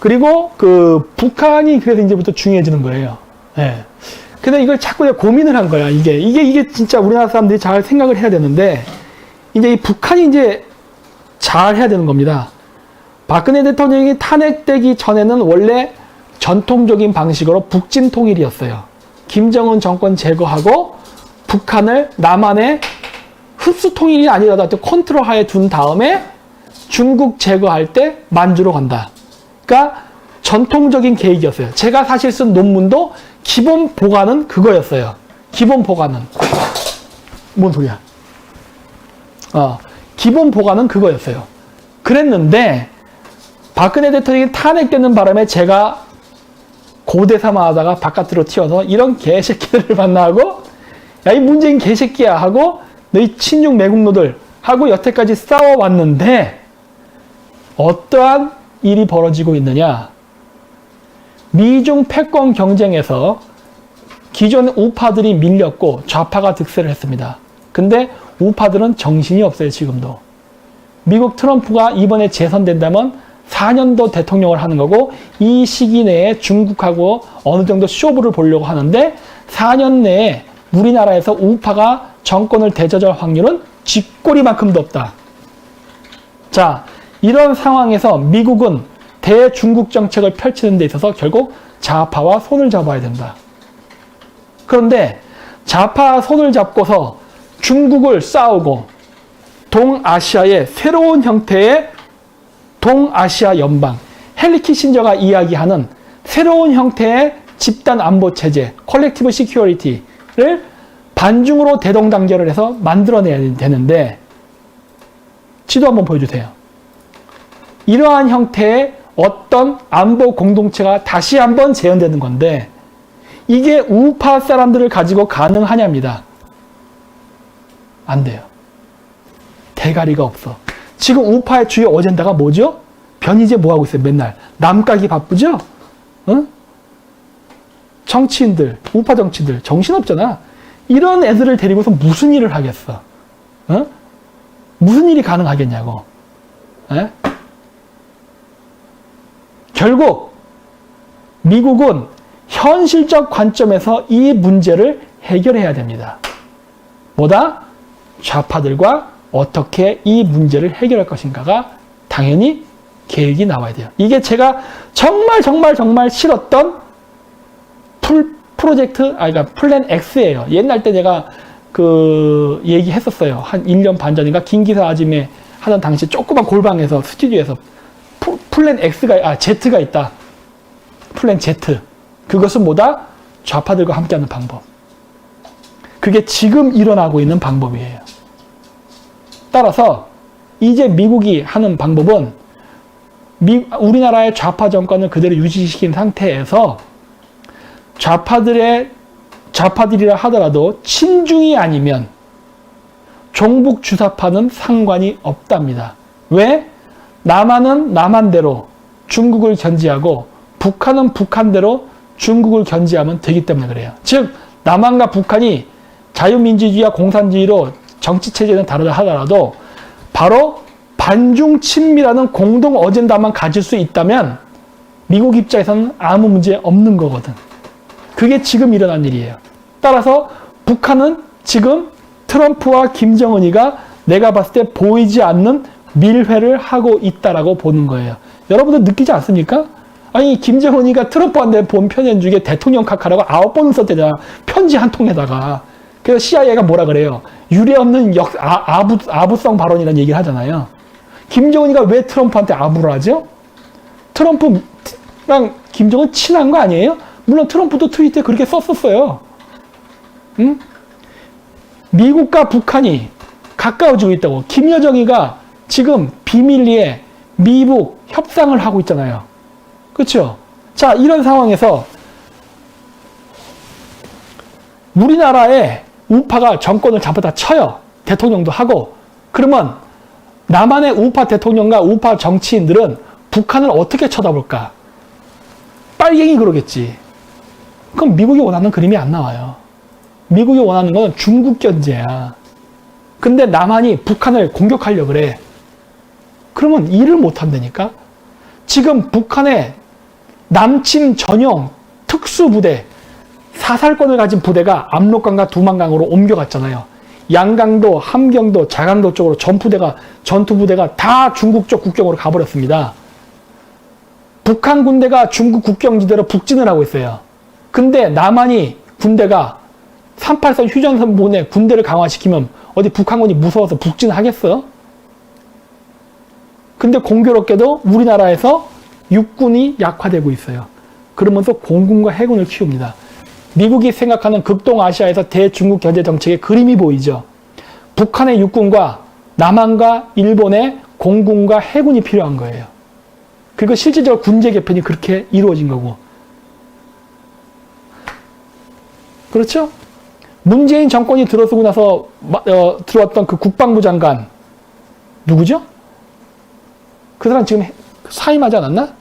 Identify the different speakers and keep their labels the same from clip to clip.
Speaker 1: 그리고 그 북한이 그래서 이제부터 중요해지는 거예요. 예. 근데 이걸 자꾸 고민을 한 거야. 이게 진짜 우리나라 사람들이 잘 생각을 해야 되는데, 이제 이 북한이 이제 잘 해야 되는 겁니다. 박근혜 대통령이 탄핵되기 전에는 원래 전통적인 방식으로 북진 통일이었어요. 김정은 정권 제거하고 북한을 남한의 흡수 통일이 아니라도 컨트롤 하에 둔 다음에 중국 제거할 때 만주로 간다. 그러니까 전통적인 계획이었어요. 제가 사실 쓴 논문도 기본 보관은 그거였어요. 기본 보관은. 뭔 소리야? 기본 보관은 그거였어요. 그랬는데 박근혜 대통령이 탄핵되는 바람에 제가 고대사마 하다가 바깥으로 튀어서 이런 개새끼들을 만나고, 야, 이 문재인 개새끼야 하고 너희 친중 매국노들 하고 여태까지 싸워왔는데 어떠한 일이 벌어지고 있느냐. 미중 패권 경쟁에서 기존 우파들이 밀렸고 좌파가 득세를 했습니다. 근데 우파들은 정신이 없어요. 지금도. 미국 트럼프가 이번에 재선된다면 4년 더 대통령을 하는 거고, 이 시기 내에 중국하고 어느 정도 쇼부를 보려고 하는데 4년 내에 우리나라에서 우파가 정권을 되찾을 확률은 쥐꼬리만큼도 없다. 자, 이런 상황에서 미국은 대중국 정책을 펼치는 데 있어서 결국 좌파와 손을 잡아야 된다. 그런데 좌파와 손을 잡고서 중국을 싸우고 동아시아의 새로운 형태의 동아시아 연방, 헨리 키신저가 이야기하는 새로운 형태의 집단 안보 체제, 컬렉티브 시큐리티를 반중으로 대동단결을 해서 만들어내야 되는데, 지도 한번 보여주세요. 이러한 형태의 어떤 안보 공동체가 다시 한번 재현되는 건데, 이게 우파 사람들을 가지고 가능하냐입니다. 안 돼요. 대가리가 없어. 지금 우파의 주요 어젠다가 뭐죠? 변희재 뭐하고 있어요? 맨날 남까기 바쁘죠? 응? 정치인들, 우파 정치인들 정신없잖아. 이런 애들을 데리고서 무슨 일을 하겠어? 응? 무슨 일이 가능하겠냐고. 에? 결국 미국은 현실적 관점에서 이 문제를 해결해야 됩니다. 뭐다? 좌파들과 어떻게 이 문제를 해결할 것인가가 당연히 계획이 나와야 돼요. 이게 제가 정말 싫었던 프로젝트, 그러니까 플랜 X예요. 옛날 때 제가 그 얘기했었어요. 한 1년 반 전인가 김기사 아줌에 하던 당시 조그만 골방에서 스튜디오에서 플랜 Z가 있다. 플랜 Z. 그것은 뭐다? 좌파들과 함께하는 방법. 그게 지금 일어나고 있는 방법이에요. 따라서 이제 미국이 하는 방법은 우리나라의 좌파 정권을 그대로 유지시킨 상태에서 좌파들이라 하더라도 친중이 아니면 종북 주사파는 상관이 없답니다. 왜? 남한은 남한대로 중국을 견제하고 북한은 북한대로 중국을 견제하면 되기 때문에 그래요. 즉 남한과 북한이 자유민주주의와 공산주의로 정치체제는 다르다 하더라도 바로 반중 친미라는 공동 어젠다만 가질 수 있다면 미국 입장에서는 아무 문제 없는 거거든. 그게 지금 일어난 일이에요. 따라서 북한은 지금 트럼프와 김정은이가 내가 봤을 때 보이지 않는 밀회를 하고 있다라고 보는 거예요. 여러분들 느끼지 않습니까? 아니 김정은이가 트럼프한테 본 편지 중에 대통령 카카라고 9번을 썼대잖아. 편지 한 통에다가. 그래서 CIA가 뭐라 그래요? 유례없는 아부성 발언이라는 얘기를 하잖아요. 김정은이가 왜 트럼프한테 아부를 하죠? 트럼프랑 김정은 친한 거 아니에요? 물론 트럼프도 트위터에 그렇게 썼었어요. 응? 미국과 북한이 가까워지고 있다고. 김여정이가 지금 비밀리에 미북 협상을 하고 있잖아요. 그렇죠? 자, 이런 상황에서 우리나라의 우파가 정권을 잡아다 쳐요. 대통령도 하고. 그러면 남한의 우파 대통령과 우파 정치인들은 북한을 어떻게 쳐다볼까? 빨갱이 그러겠지. 그럼 미국이 원하는 그림이 안 나와요. 미국이 원하는 건 중국 견제야. 근데 남한이 북한을 공격하려고 그래. 그러면 일을 못 한다니까? 지금 북한의 남침 전용 특수부대, 사살권을 가진 부대가 압록강과 두만강으로 옮겨갔잖아요. 양강도, 함경도, 자강도 쪽으로 전투부대가 다 중국 쪽 국경으로 가버렸습니다. 북한 군대가 중국 국경지대로 북진을 하고 있어요. 근데 남한이 군대가 383 휴전선 보내 군대를 강화시키면 어디 북한군이 무서워서 북진하겠어? 근데 공교롭게도 우리나라에서 육군이 약화되고 있어요. 그러면서 공군과 해군을 키웁니다. 미국이 생각하는 극동아시아에서 대중국 견제 정책의 그림이 보이죠. 북한의 육군과 남한과 일본의 공군과 해군이 필요한 거예요. 그리고 실질적으로 군제 개편이 그렇게 이루어진 거고. 그렇죠? 문재인 정권이 들어서고 나서 들어왔던 그 국방부 장관 누구죠? 그 사람 지금 사임하지 않았나?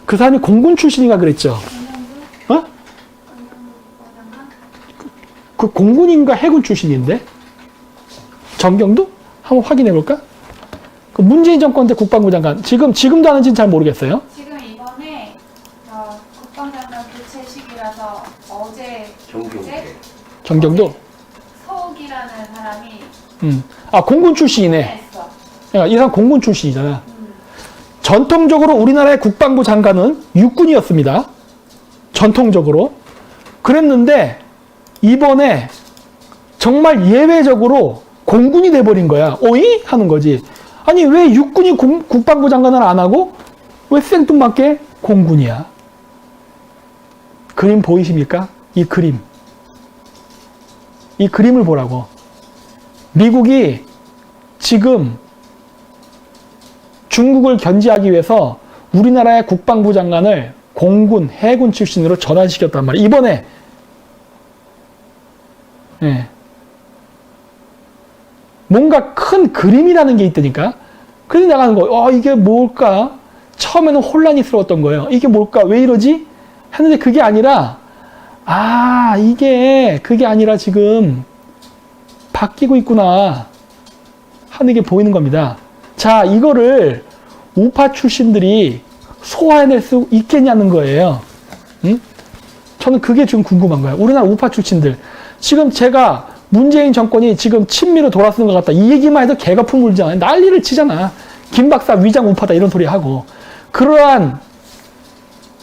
Speaker 1: 그 사람이 공군 출신인가 그랬죠? 어? 그 공군인가 해군 출신인데? 정경도? 한번 확인해 볼까? 그 문재인 정권 때 국방부 장관 지금도 하는지는 잘 모르겠어요.
Speaker 2: 지금 이번에 국방장관 교체 시기라서 어제
Speaker 1: 정경도?
Speaker 2: 서욱이라는 사람이
Speaker 1: 공군 출신이네.
Speaker 2: 했어.
Speaker 1: 이 사람 공군 출신이잖아. 전통적으로 우리나라의 국방부 장관은 육군이었습니다. 전통적으로. 그랬는데 이번에 정말 예외적으로 공군이 돼버린 거야. 어이? 하는 거지. 아니 왜 육군이 국방부 장관을 안 하고 왜 생뚱맞게 공군이야? 그림 보이십니까? 이 그림. 이 그림을 보라고. 미국이 지금 중국을 견제하기 위해서 우리나라의 국방부 장관을 공군, 해군 출신으로 전환시켰단 말이에요. 이번에 뭔가 큰 그림이라는 게 있다니까. 그래서 내가 하는 거예요. 이게 뭘까? 처음에는 혼란스러웠던 거예요. 이게 뭘까? 왜 이러지? 했는데 그게 아니라 그게 아니라 지금 바뀌고 있구나 하는 게 보이는 겁니다. 자, 이거를 우파 출신들이 소화해낼 수 있겠냐는 거예요. 응? 저는 그게 좀 궁금한 거예요. 우리나라 우파 출신들. 지금 제가 문재인 정권이 지금 친미로 돌아서는 것 같다. 이 얘기만 해도 개가 풀물잖아요. 난리를 치잖아. 김 박사 위장 우파다 이런 소리 하고. 그러한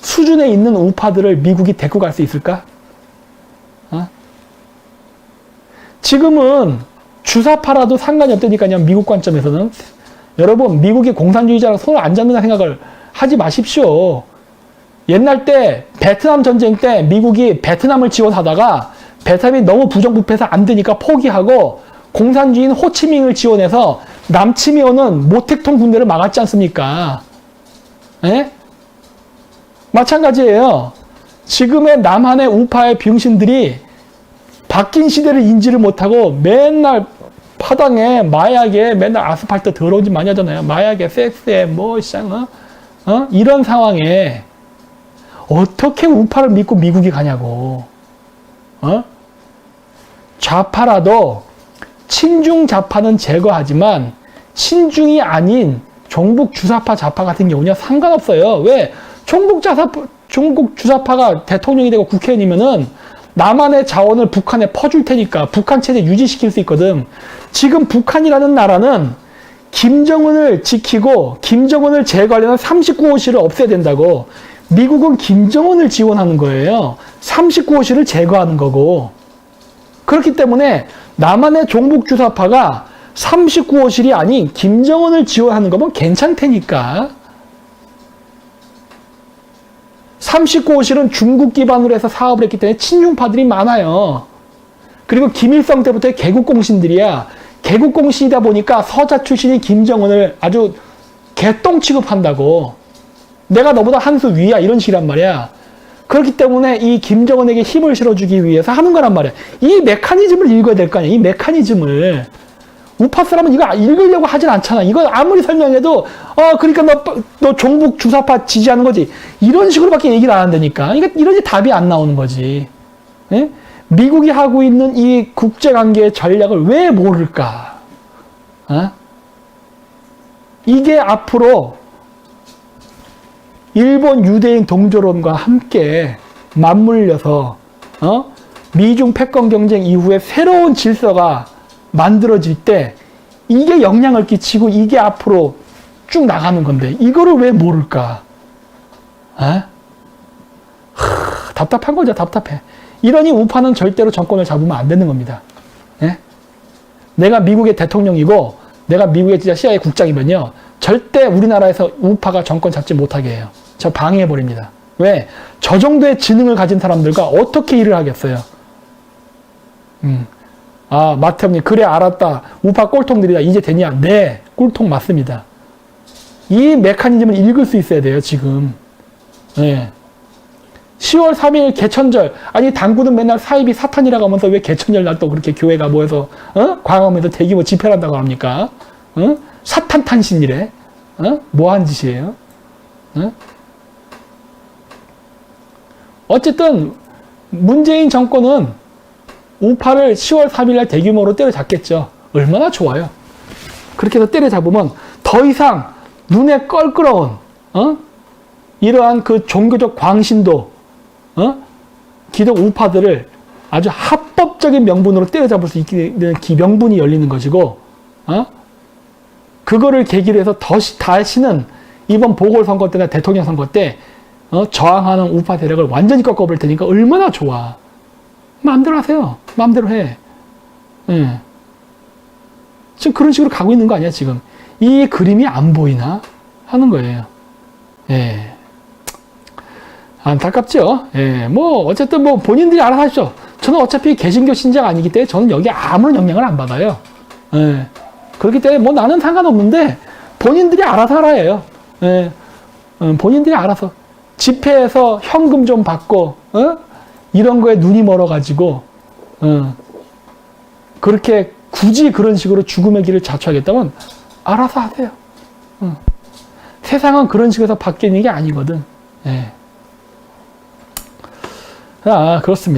Speaker 1: 수준에 있는 우파들을 미국이 데리고 갈 수 있을까? 지금은 주사파라도 상관이 없다니까요. 미국 관점에서는. 여러분, 미국이 공산주의자랑 손을 안 잡는다 생각을 하지 마십시오. 옛날 때 베트남 전쟁 때 미국이 베트남을 지원하다가 베트남이 너무 부정부패해서 안 되니까 포기하고 공산주의인 호치민을 지원해서 남침이 오는 모택통 군대를 막았지 않습니까? 예? 마찬가지예요. 지금의 남한의 우파의 병신들이 바뀐 시대를 인지를 못하고 맨날 파당에 마약에 맨날 아스팔트 더러운 짓 많이 하잖아요. 마약에 섹스에 이런 상황에 어떻게 우파를 믿고 미국이 가냐고. 좌파라도 친중 좌파는 제거하지만 친중이 아닌 종북 주사파 좌파 같은 경우는 상관없어요. 왜? 종북 주사파가 대통령이 되고 국회의원이면은 남한의 자원을 북한에 퍼줄 테니까 북한 체제 유지시킬 수 있거든. 지금 북한이라는 나라는 김정은을 지키고 김정은을 제거하려면 39호실을 없애야 된다고. 미국은 김정은을 지원하는 거예요. 39호실을 제거하는 거고. 그렇기 때문에 남한의 종북주사파가 39호실이 아닌 김정은을 지원하는 거면 괜찮다니까. 39호실은 중국 기반으로 해서 사업을 했기 때문에 친중파들이 많아요. 그리고 김일성 때부터의 개국공신들이야. 개국공신이다 보니까 서자 출신이 김정은을 아주 개똥 취급한다고. 내가 너보다 한 수 위야 이런 식이란 말이야. 그렇기 때문에 이 김정은에게 힘을 실어주기 위해서 하는 거란 말이야. 이 메커니즘을 읽어야 될 거 아니야. 이 메커니즘을. 우파 사람은 이거 읽으려고 하진 않잖아. 이거 아무리 설명해도 그러니까 너 종북 주사파 지지하는 거지. 이런 식으로밖에 얘기를 안 한다니까. 그러니까 이러지 답이 안 나오는 거지. 예? 미국이 하고 있는 이 국제관계의 전략을 왜 모를까? 이게 앞으로 일본 유대인 동조론과 함께 맞물려서 미중 패권 경쟁 이후에 새로운 질서가 만들어질 때 이게 영향을 끼치고 이게 앞으로 쭉 나가는 건데 이거를 왜 모를까? 답답한 거죠. 답답해. 이러니 우파는 절대로 정권을 잡으면 안 되는 겁니다. 예? 내가 미국의 대통령이고 내가 미국의 진짜 CIA 국장이면요. 절대 우리나라에서 우파가 정권 잡지 못하게 해요. 저 방해해버립니다. 왜? 저 정도의 지능을 가진 사람들과 어떻게 일을 하겠어요? 마태형님, 그래, 알았다. 우파 꼴통들이다. 이제 되냐? 네, 꼴통 맞습니다. 이 메커니즘을 읽을 수 있어야 돼요, 지금. 네. 10월 3일 개천절. 아니, 당구는 맨날 사입이 사탄이라고 하면서 왜 개천절 날 또 그렇게 교회가 모여서, 광화문에서 대규모 집회를 한다고 합니까? 사탄 탄신이래. 뭐한 짓이에요? 어쨌든, 문재인 정권은 우파를 10월 3일 날 대규모로 때려잡겠죠. 얼마나 좋아요. 그렇게 해서 때려잡으면 더 이상 눈에 껄끄러운, 이러한 그 종교적 광신도, 기독 우파들을 아주 합법적인 명분으로 때려잡을 수 있게 되는 명분이 열리는 것이고, 그거를 계기로 해서 다시는 이번 보궐선거 때나 대통령 선거 때, 저항하는 우파 세력을 완전히 꺾어버릴 테니까 얼마나 좋아. 마음대로 하세요. 마음대로 해. 예. 지금 그런 식으로 가고 있는 거 아니야, 지금. 이 그림이 안 보이나? 하는 거예요. 예. 안타깝죠? 예. 어쨌든 본인들이 알아서 하십시오. 저는 어차피 개신교 신자가 아니기 때문에 저는 여기에 아무런 영향을 안 받아요. 예. 그렇기 때문에 나는 상관없는데 본인들이 알아서 알아요. 예. 본인들이 알아서. 집회에서 현금 좀 받고, 이런 거에 눈이 멀어가지고, 그렇게 굳이 그런 식으로 죽음의 길을 자초하겠다면 알아서 하세요. 세상은 그런 식으로 바뀌는 게 아니거든. 예. 그렇습니다.